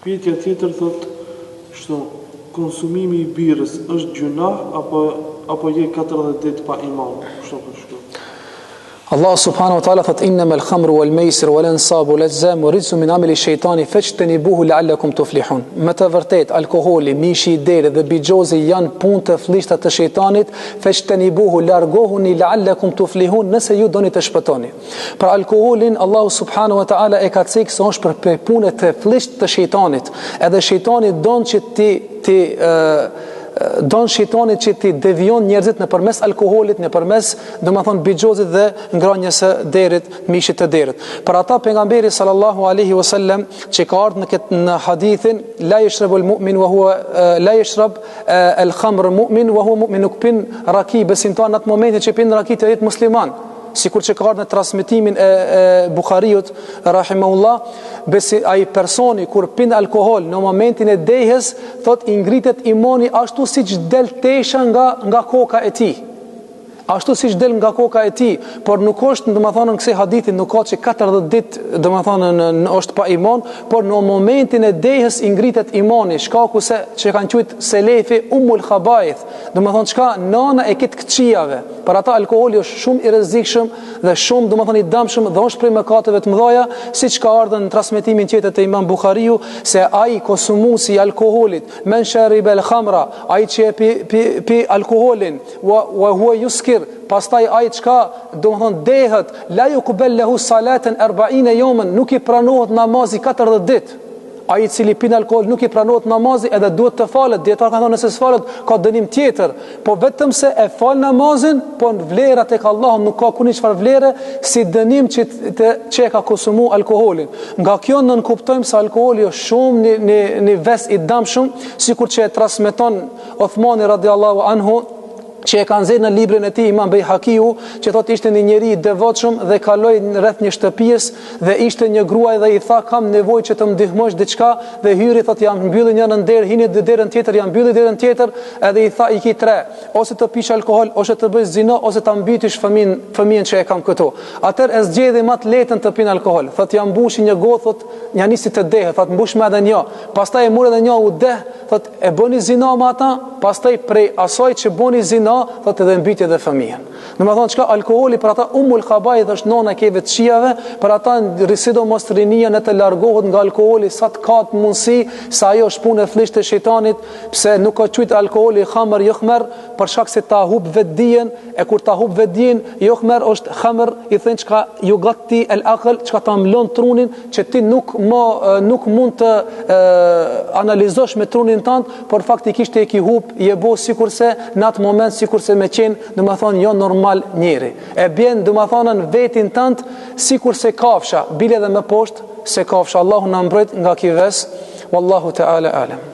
Pyetja tjetër thotë, kështu, konsumimi I birës është gjunah apo je 40 ditë pa iman? Kështu. Allah subhanahu wa ta'ala thot innamal khamru wal maisir wal ansabu wal azlam rijsun min amali shaytani fajtanibuhu la'allakum tuflihun. Me të vërtet alkooli, mishi I derë dhe bigjozi janë punë të flishta të shejtanit, fajtanibuhu largohuni la'allakum tuflihun, nëse ju doni të shpëtoni. Për alkoolin Allah subhanahu wa ta'ala e ka thënë se është për punë të flishtë të shejtanit. Edhe shejtani don që don shejtani që ti devion njerëzit nëpërmes alkoolit, nëpërmes domethënë bigjozit dhe ngrënies së derit, mishit të derit. Për ata pejgamberi sallallahu alaihi wasallam që ka ardhur në hadithin la yashrabul mu'min wa huwa la yashrab al-khamr mu'min wa huwa mu'min, nuk pin raki besimtar në atë momentin që pin raki të jetë musliman. Sikur që ka ardhur në transmetimin e Buhariut rahimahullah, ai personi kur pin alkool në momentin e dehës, thot I ngritet imani ashtu siç del tesha nga koka e tij. Ashtu siç del nga koka e tij, por nuk është, domethënë në kësaj hadithi nuk ka që 40 ditë domethënë është pa iman, por në momentin e dehës I ngritet imani, shkaku se që kanë quajtur selefi umul khabaith, domethënë çka nana e këtë këqijave. Për ata alkooli është shumë I rrezikshëm dhe shumë domethënë I dëmshëm dhe është prej mëkateve të mëdha, siç ka ardhur në transmetimin tjetër të Imam Buhariu se ai konsumuesi I alkoolit, men sharibal khamra, ai që pi alkoolin wa huwa yuskir, pastaj ai çka domethënë dehet, la yuqbal lahu salatan 40 yawman, nuk I pranohet namazi 40 ditë. Ai I cili pin alkool nuk I pranohet namazi, edhe duhet të falet. Dietar kanë thonë nëse s'falet ka dënim tjetër, po vetëm se e fal namazin, po në vlera tek Allahu nuk ka kurrë çfarë vlere si dënim që ka konsumu alkoolin. Nga kjo nën kuptojmë se alkooli është shumë një ves I dëmshëm, sikur që e transmeton Uthmani radhiyallahu anhu, që e kanë zënë në librin e tij Imam Bejhakiu, që thotë ishte një njeri I devotshëm dhe kaloi rreth një shtëpisë dhe ishte një gruaj dhe I tha kam nevojë që të më ndihmosh diçka, dhe hyri thotë jam mbylli njërin derë, hini në derën tjetër, jam mbylli derën tjetër, edhe I tha I ki 3, ose të pish alkool, ose të bësh zinë, ose ta mbytysh fëmijën që e kam këtu. Atëherë e zgjedhi më të letën të pin alkool. Thotë jam mbushi një gotë, thotë ja nisi të dehë, thotë mbush më edhe një. Pastaj e mori edhe një u deh, thotë e bëni zinë me ata, pastaj prej asaj që bëni zinë thotë edhe mbytje dhe fëmijën. Domethënë çka alkooli për ata umul khabaith është nona e keve të shijave, për ata sidomos rinia në të largohet nga alkooli sa të ka mundësi, sa ajo është punë e flishtë e shejtanit, pse nuk ka quajtur alkooli khamr yukhmer, për shkak se ta hub vetdijen, e kur ta hub vetdijen yukhmer është khamr, I thënë çka yugatti el aql, çka ta mlon trunin, që ti nuk mund të analizosh me trunin tënd, por faktikisht e ke hub, je bo sikurse në atë moment sikurse me qenë, domethënë jo normal njeri. E bjen domethënë në vetin tënd sikurse kafsha, bile edhe më poshtë se kafsha. Allahu na mbrojt nga ky ves, wallahu ta'ala alam.